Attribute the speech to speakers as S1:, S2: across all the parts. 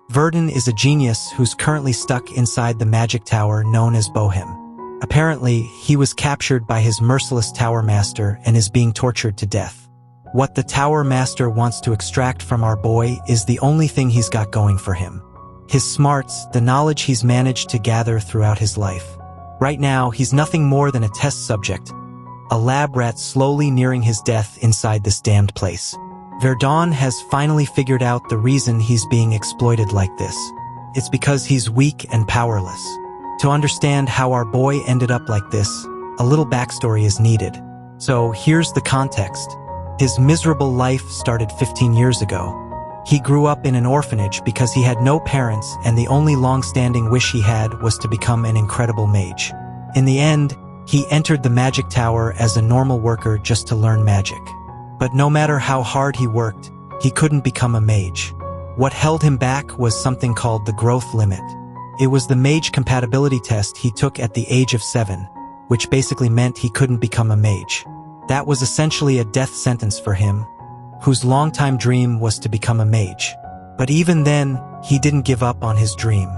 S1: Verdun is a genius who's currently stuck inside the magic tower known as Bohem. Apparently, he was captured by his merciless tower master and is being tortured to death. What the tower master wants to extract from our boy is the only thing he's got going for him. His smarts, the knowledge he's managed to gather throughout his life. Right now, he's nothing more than a test subject, a lab rat slowly nearing his death inside this damned place. Verdun has finally figured out the reason he's being exploited like this. It's because he's weak and powerless. To understand how our boy ended up like this, a little backstory is needed. So here's the context. His miserable life started 15 years ago. He grew up in an orphanage because he had no parents, and the only long-standing wish he had was to become an incredible mage. In the end, he entered the magic tower as a normal worker just to learn magic. But no matter how hard he worked, he couldn't become a mage. What held him back was something called the growth limit. It was the mage compatibility test he took at the age of 7, which basically meant he couldn't become a mage. That was essentially a death sentence for him, whose longtime dream was to become a mage. But even then, he didn't give up on his dream.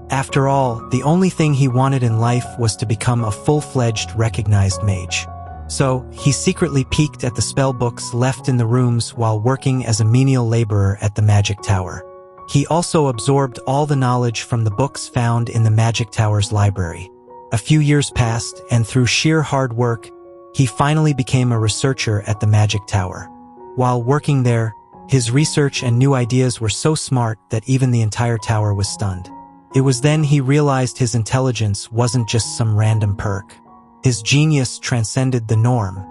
S1: After all, the only thing he wanted in life was to become a full-fledged recognized mage. So, he secretly peeked at the spell books left in the rooms while working as a menial laborer at the magic tower. He also absorbed all the knowledge from the books found in the magic tower's library. A few years passed, and through sheer hard work, he finally became a researcher at the magic tower. While working there, his research and new ideas were so smart that even the entire tower was stunned. It was then he realized his intelligence wasn't just some random perk. His genius transcended the norm.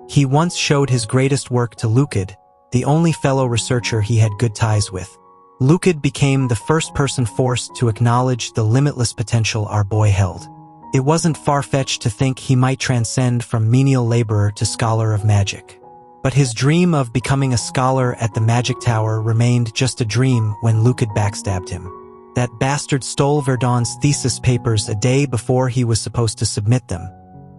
S1: He once showed his greatest work to Lukid, the only fellow researcher he had good ties with. Lukid became the first person forced to acknowledge the limitless potential our boy held. It wasn't far-fetched to think he might transcend from menial laborer to scholar of magic. But his dream of becoming a scholar at the magic tower remained just a dream when Lukid backstabbed him. That bastard stole Verdun's thesis papers a day before he was supposed to submit them.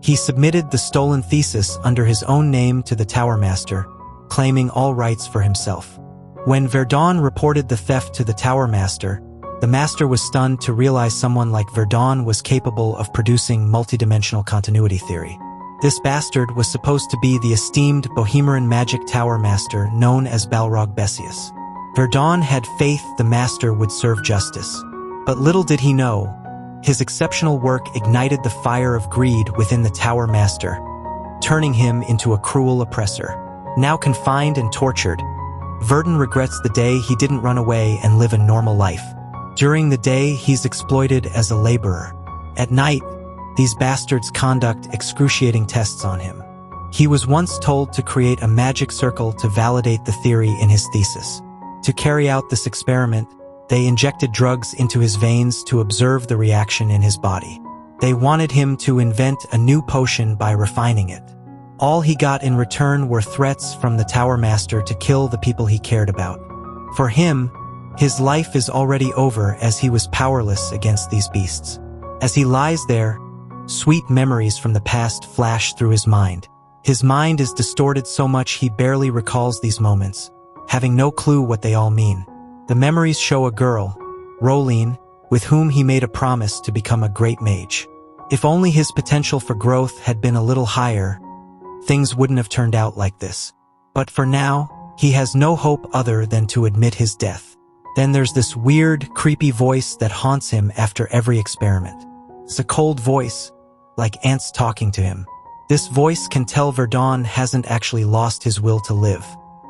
S1: He submitted the stolen thesis under his own name to the tower master, claiming all rights for himself. When Verdun reported the theft to the tower master, the master was stunned to realize someone like Verdun was capable of producing multidimensional continuity theory. This bastard was supposed to be the esteemed Bohemian magic tower master known as Balrog Besius. Verdun had faith the master would serve justice. But little did he know, his exceptional work ignited the fire of greed within the tower master, turning him into a cruel oppressor. Now confined and tortured, Verdun regrets the day he didn't run away and live a normal life. During the day, he's exploited as a laborer. At night, these bastards conduct excruciating tests on him. He was once told to create a magic circle to validate the theory in his thesis. To carry out this experiment, they injected drugs into his veins to observe the reaction in his body. They wanted him to invent a new potion by refining it. All he got in return were threats from the tower master to kill the people he cared about. For him, his life is already over as he was powerless against these beasts. As he lies there, sweet memories from the past flash through his mind. His mind is distorted so much he barely recalls these moments, having no clue what they all mean. The memories show a girl, Roline, with whom he made a promise to become a great mage. If only his potential for growth had been a little higher, things wouldn't have turned out like this. But for now, he has no hope other than to admit his death. Then there's this weird, creepy voice that haunts him after every experiment. It's a cold voice, like ants talking to him. This voice can tell Verdun hasn't actually lost his will to live.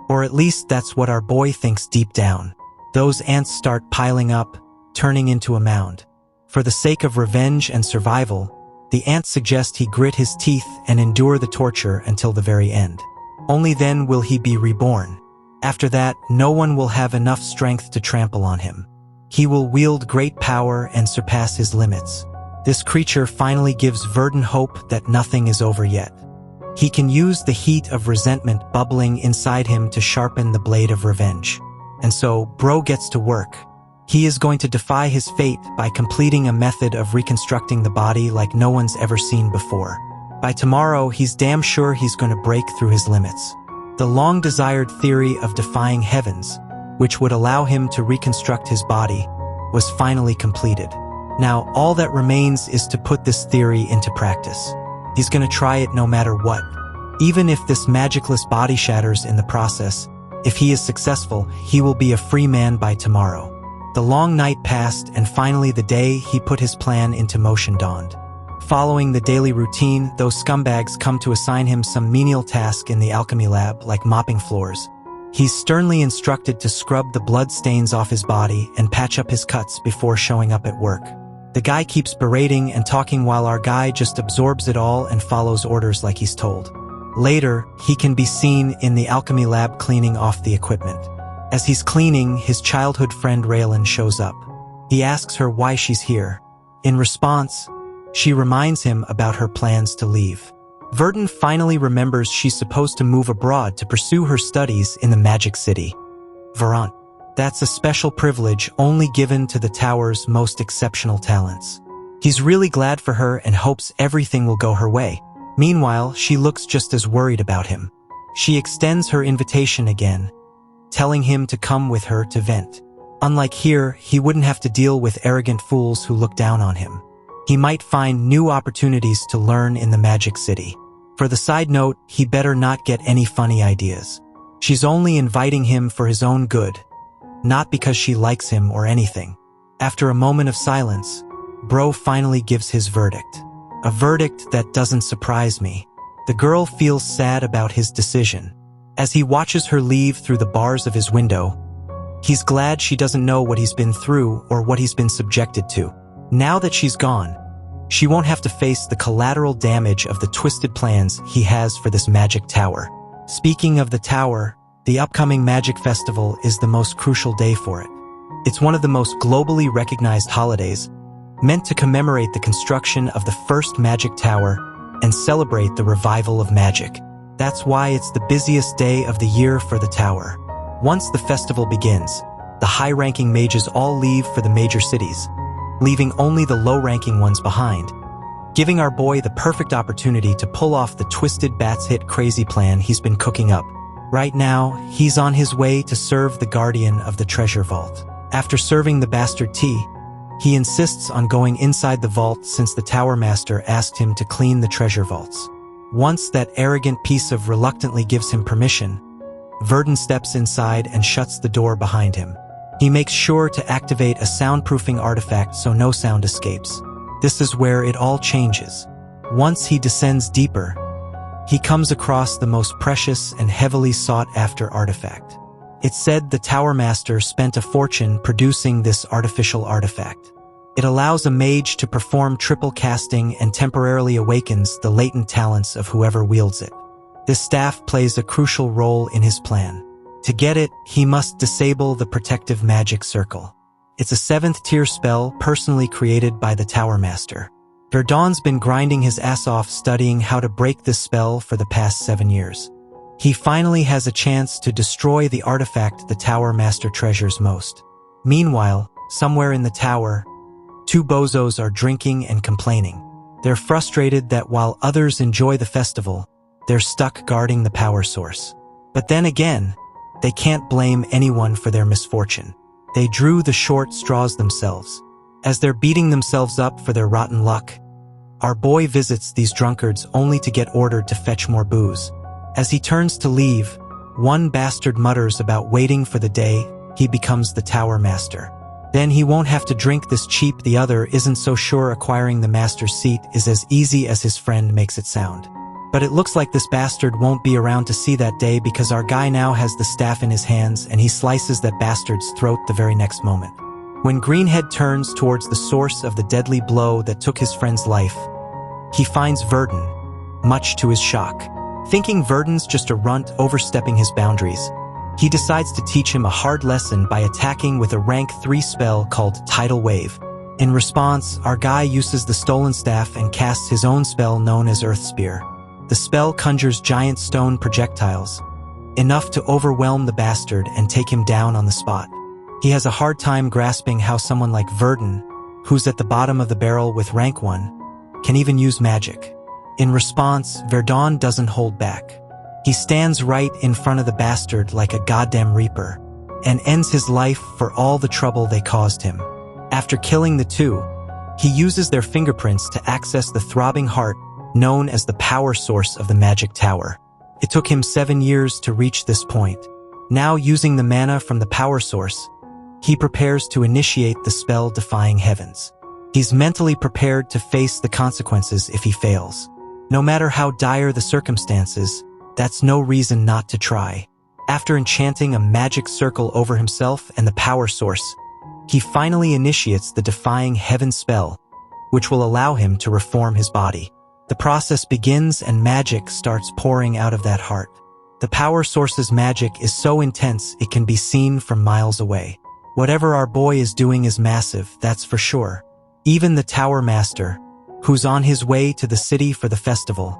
S1: Or at least that's what our boy thinks deep down. Those ants start piling up, turning into a mound. For the sake of revenge and survival, the ants suggest he grit his teeth and endure the torture until the very end. Only then will he be reborn. After that, no one will have enough strength to trample on him. He will wield great power and surpass his limits. This creature finally gives Verdun hope that nothing is over yet. He can use the heat of resentment bubbling inside him to sharpen the blade of revenge. And so, bro gets to work. He is going to defy his fate by completing a method of reconstructing the body like no one's ever seen before. By tomorrow, he's damn sure he's going to break through his limits. The long-desired theory of defying heavens, which would allow him to reconstruct his body, was finally completed. Now, all that remains is to put this theory into practice. He's gonna try it no matter what. Even if this magicless body shatters in the process, if he is successful, he will be a free man by tomorrow. The long night passed, and finally the day he put his plan into motion dawned. Following the daily routine, those scumbags come to assign him some menial task in the alchemy lab, like mopping floors. He's sternly instructed to scrub the blood stains off his body and patch up his cuts before showing up at work. The guy keeps berating and talking while our guy just absorbs it all and follows orders like he's told. Later, he can be seen in the alchemy lab cleaning off the equipment. As he's cleaning, his childhood friend Raylan shows up. He asks her why she's here. In response, she reminds him about her plans to leave. Verdun finally remembers she's supposed to move abroad to pursue her studies in the Magic City. Verant. That's a special privilege only given to the tower's most exceptional talents. He's really glad for her and hopes everything will go her way. Meanwhile, she looks just as worried about him. She extends her invitation again, telling him to come with her to vent. Unlike here, he wouldn't have to deal with arrogant fools who look down on him. He might find new opportunities to learn in the Magic City. For the side note, he better not get any funny ideas. She's only inviting him for his own good, not because she likes him or anything. After a moment of silence, Bro finally gives his verdict. A verdict that doesn't surprise me. The girl feels sad about his decision. As he watches her leave through the bars of his window, he's glad she doesn't know what he's been through or what he's been subjected to. Now that she's gone, she won't have to face the collateral damage of the twisted plans he has for this magic tower. Speaking of the tower, the upcoming Magic Festival is the most crucial day for it. It's one of the most globally recognized holidays, meant to commemorate the construction of the first magic tower and celebrate the revival of magic. That's why it's the busiest day of the year for the tower. Once the festival begins, the high-ranking mages all leave for the major cities, leaving only the low-ranking ones behind, giving our boy the perfect opportunity to pull off the twisted bats hit crazy plan he's been cooking up. Right now, he's on his way to serve the guardian of the treasure vault. After serving the bastard tea, he insists on going inside the vault since the tower master asked him to clean the treasure vaults. Once that arrogant piece of reluctantly gives him permission, Verdun steps inside and shuts the door behind him. He makes sure to activate a soundproofing artifact so no sound escapes. This is where it all changes. Once he descends deeper, he comes across the most precious and heavily sought-after artifact. It's said the Tower Master spent a fortune producing this artificial artifact. It allows a mage to perform triple casting and temporarily awakens the latent talents of whoever wields it. This staff plays a crucial role in his plan. To get it, he must disable the protective magic circle. It's a 7th tier spell personally created by the Tower Master. Verdun's been grinding his ass off studying how to break this spell for the past 7 years. He finally has a chance to destroy the artifact the Tower Master treasures most. Meanwhile, somewhere in the tower, 2 bozos are drinking and complaining. They're frustrated that while others enjoy the festival, they're stuck guarding the power source. But then again, they can't blame anyone for their misfortune. They drew the short straws themselves. As they're beating themselves up for their rotten luck, our boy visits these drunkards only to get ordered to fetch more booze. As he turns to leave, one bastard mutters about waiting for the day he becomes the Tower Master. Then he won't have to drink this cheap. The other isn't so sure acquiring the master's seat is as easy as his friend makes it sound. But it looks like this bastard won't be around to see that day because our guy now has the staff in his hands and he slices that bastard's throat the very next moment. When Greenhead turns towards the source of the deadly blow that took his friend's life, he finds Verdun, much to his shock. Thinking Verdun's just a runt overstepping his boundaries, he decides to teach him a hard lesson by attacking with a rank 3 spell called Tidal Wave. In response, our guy uses the stolen staff and casts his own spell known as Earth Spear. The spell conjures giant stone projectiles, enough to overwhelm the bastard and take him down on the spot. He has a hard time grasping how someone like Verdun, who's at the bottom of the barrel with rank 1, can even use magic. In response, Verdun doesn't hold back. He stands right in front of the bastard like a goddamn reaper, and ends his life for all the trouble they caused him. After killing the two, he uses their fingerprints to access the throbbing heart known as the power source of the magic tower. It took him 7 years to reach this point. Now, using the mana from the power source, he prepares to initiate the spell Defying Heavens. He's mentally prepared to face the consequences if he fails. No matter how dire the circumstances, that's no reason not to try. After enchanting a magic circle over himself and the power source, he finally initiates the Defying Heaven spell, which will allow him to reform his body. The process begins and magic starts pouring out of that heart. The power source's magic is so intense it can be seen from miles away. Whatever our boy is doing is massive, that's for sure. Even the Tower Master, who's on his way to the city for the festival,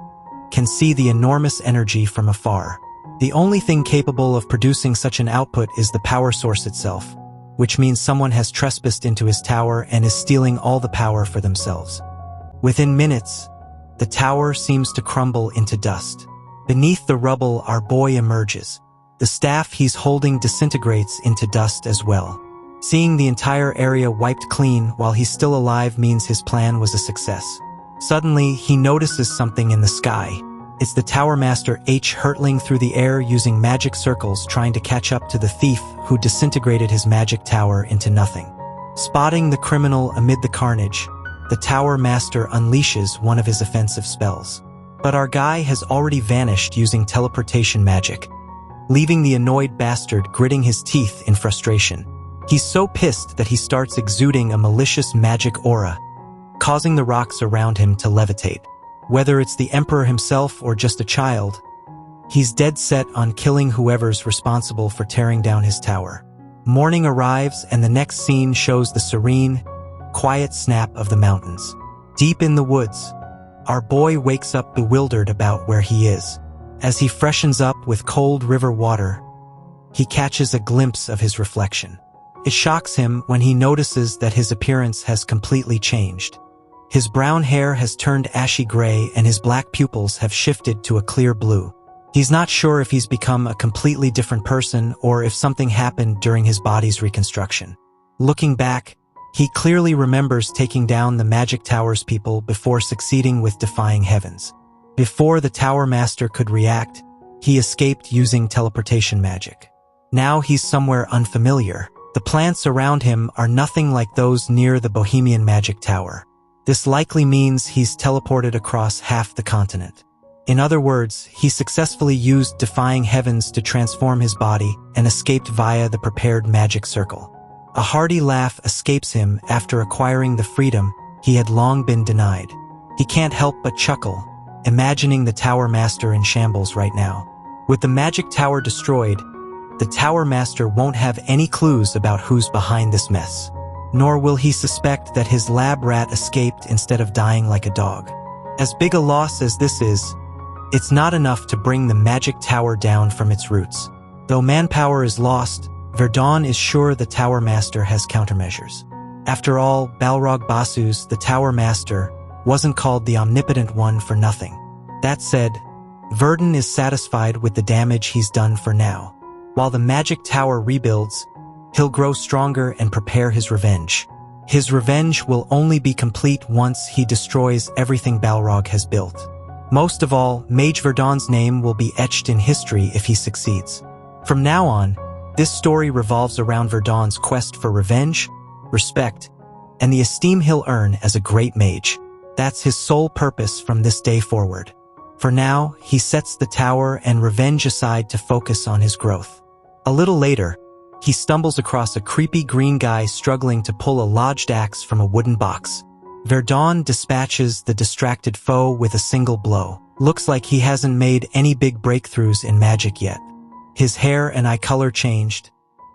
S1: can see the enormous energy from afar. The only thing capable of producing such an output is the power source itself, which means someone has trespassed into his tower and is stealing all the power for themselves. Within minutes, the tower seems to crumble into dust. Beneath the rubble, our boy emerges. The staff he's holding disintegrates into dust as well. Seeing the entire area wiped clean while he's still alive means his plan was a success. Suddenly, he notices something in the sky. It's the Tower Master H hurtling through the air using magic circles trying to catch up to the thief who disintegrated his magic tower into nothing. Spotting the criminal amid the carnage, the Tower Master unleashes one of his offensive spells. But our guy has already vanished using teleportation magic, leaving the annoyed bastard gritting his teeth in frustration. He's so pissed that he starts exuding a malicious magic aura, causing the rocks around him to levitate. Whether it's the Emperor himself or just a child, he's dead set on killing whoever's responsible for tearing down his tower. Morning arrives and the next scene shows the serene, quiet snap of the mountains. Deep in the woods, our boy wakes up bewildered about where he is. As he freshens up with cold river water, he catches a glimpse of his reflection. It shocks him when he notices that his appearance has completely changed. His brown hair has turned ashy gray and his black pupils have shifted to a clear blue. He's not sure if he's become a completely different person or if something happened during his body's reconstruction. Looking back, he clearly remembers taking down the Magic Tower's people before succeeding with Defying Heavens. Before the Tower Master could react, he escaped using teleportation magic. Now he's somewhere unfamiliar. The plants around him are nothing like those near the Bohemian Magic Tower. This likely means he's teleported across half the continent. In other words, he successfully used Defying Heavens to transform his body and escaped via the prepared magic circle. A hearty laugh escapes him after acquiring the freedom he had long been denied. He can't help but chuckle, imagining the Tower Master in shambles right now. With the magic tower destroyed, the Tower Master won't have any clues about who's behind this mess. Nor will he suspect that his lab rat escaped instead of dying like a dog. As big a loss as this is, it's not enough to bring the magic tower down from its roots. Though manpower is lost, Verdun is sure the Tower Master has countermeasures. After all, Balrog Basu's, the Tower Master, wasn't called the Omnipotent One for nothing. That said, Verdun is satisfied with the damage he's done for now. While the magic tower rebuilds, he'll grow stronger and prepare his revenge. His revenge will only be complete once he destroys everything Balrog has built. Most of all, Mage Verdun's name will be etched in history if he succeeds. From now on, this story revolves around Verdun's quest for revenge, respect, and the esteem he'll earn as a great mage. That's his sole purpose from this day forward. For now, he sets the tower and revenge aside to focus on his growth. A little later, he stumbles across a creepy green guy struggling to pull a lodged axe from a wooden box. Verdun dispatches the distracted foe with a single blow. Looks like he hasn't made any big breakthroughs in magic yet. His hair and eye color changed,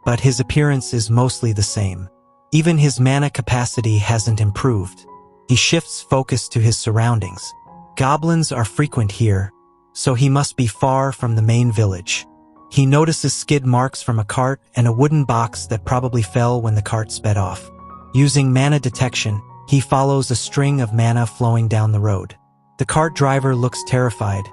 S1: but his appearance is mostly the same. Even his mana capacity hasn't improved. He shifts focus to his surroundings. Goblins are frequent here, so he must be far from the main village. He notices skid marks from a cart and a wooden box that probably fell when the cart sped off. Using mana detection, he follows a string of mana flowing down the road. The cart driver looks terrified,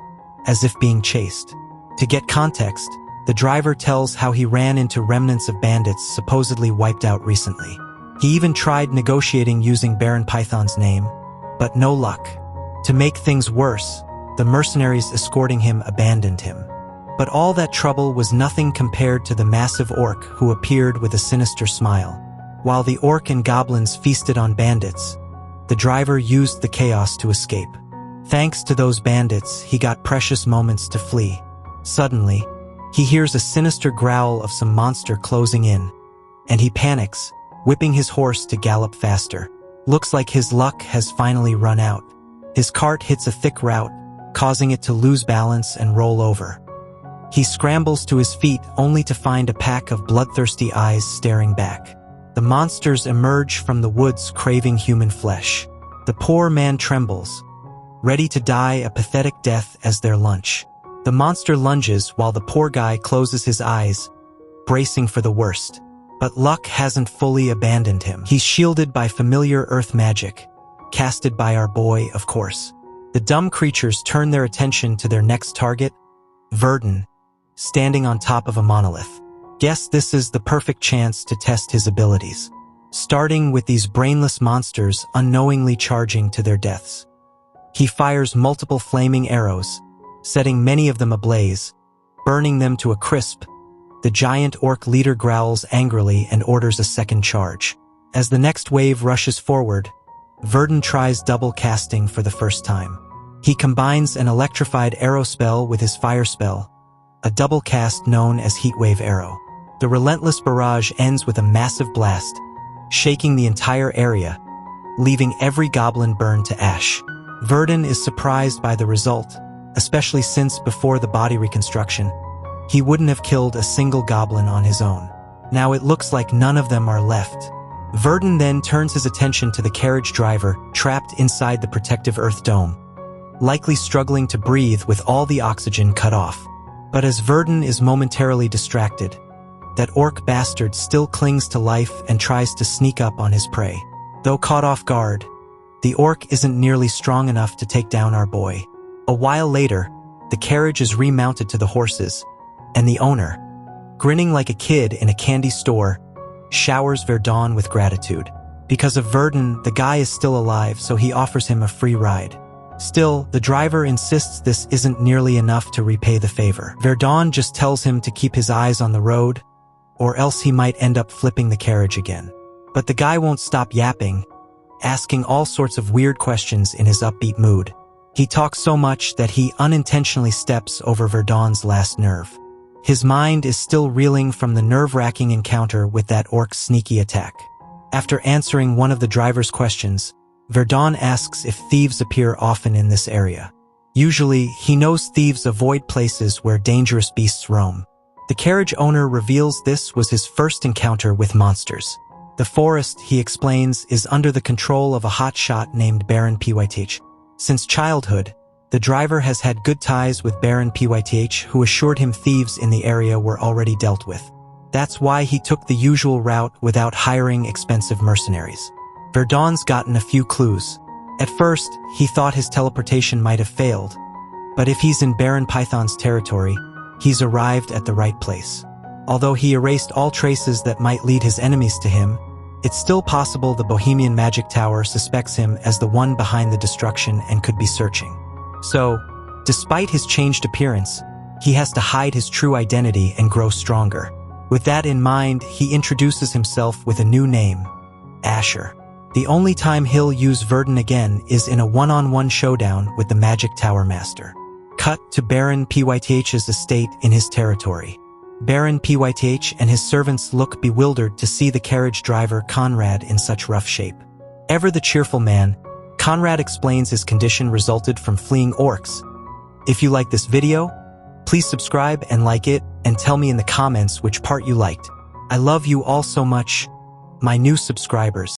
S1: as if being chased. To get context, the driver tells how he ran into remnants of bandits supposedly wiped out recently. He even tried negotiating using Baron Python's name, but no luck. To make things worse, the mercenaries escorting him abandoned him. But all that trouble was nothing compared to the massive orc who appeared with a sinister smile. While the orc and goblins feasted on bandits, the driver used the chaos to escape. Thanks to those bandits, he got precious moments to flee. Suddenly, he hears a sinister growl of some monster closing in, and he panics, whipping his horse to gallop faster. Looks like his luck has finally run out. His cart hits a thick route, causing it to lose balance and roll over. He scrambles to his feet only to find a pack of bloodthirsty eyes staring back. The monsters emerge from the woods craving human flesh. The poor man trembles, ready to die a pathetic death as their lunch. The monster lunges while the poor guy closes his eyes, bracing for the worst. But luck hasn't fully abandoned him. He's shielded by familiar earth magic, casted by our boy, of course. The dumb creatures turn their attention to their next target, Verdun, standing on top of a monolith. Guess this is the perfect chance to test his abilities, starting with these brainless monsters unknowingly charging to their deaths. He fires multiple flaming arrows, setting many of them ablaze, burning them to a crisp. The giant orc leader growls angrily and orders a second charge. As the next wave rushes forward, Verdun tries double casting for the first time. He combines an electrified arrow spell with his fire spell, a double cast known as Heatwave Arrow. The relentless barrage ends with a massive blast, shaking the entire area, leaving every goblin burned to ash. Verdun is surprised by the result, especially since before the body reconstruction, he wouldn't have killed a single goblin on his own. Now it looks like none of them are left. Verdun then turns his attention to the carriage driver trapped inside the protective earth dome, likely struggling to breathe with all the oxygen cut off. But as Verdun is momentarily distracted, that orc bastard still clings to life and tries to sneak up on his prey. Though caught off guard, the orc isn't nearly strong enough to take down our boy. A while later, the carriage is remounted to the horses, and the owner, grinning like a kid in a candy store, showers Verdun with gratitude. Because of Verdun, the guy is still alive, so he offers him a free ride. Still, the driver insists this isn't nearly enough to repay the favor. Verdun just tells him to keep his eyes on the road, or else he might end up flipping the carriage again. But the guy won't stop yapping, asking all sorts of weird questions in his upbeat mood. He talks so much that he unintentionally steps over Verdun's last nerve. His mind is still reeling from the nerve-wracking encounter with that orc's sneaky attack. After answering one of the driver's questions, Verdun asks if thieves appear often in this area. Usually, he knows thieves avoid places where dangerous beasts roam. The carriage owner reveals this was his first encounter with monsters. The forest, he explains, is under the control of a hotshot named Baron Pyth. Since childhood, the driver has had good ties with Baron Pyth, who assured him thieves in the area were already dealt with. That's why he took the usual route without hiring expensive mercenaries. Verdun's gotten a few clues. At first, he thought his teleportation might have failed, but if he's in Baron Python's territory, he's arrived at the right place. Although he erased all traces that might lead his enemies to him, it's still possible the Bohemian Magic Tower suspects him as the one behind the destruction and could be searching. So, despite his changed appearance, he has to hide his true identity and grow stronger. With that in mind, he introduces himself with a new name, Asher. The only time he'll use Verdun again is in a one-on-one showdown with the Magic Tower Master. Cut to Baron Pyth's estate in his territory. Baron Pyth and his servants look bewildered to see the carriage driver Conrad in such rough shape. Ever the cheerful man, Conrad explains his condition resulted from fleeing orcs. If you like this video, please subscribe and like it, and tell me in the comments which part you liked. I love you all so much, my new subscribers.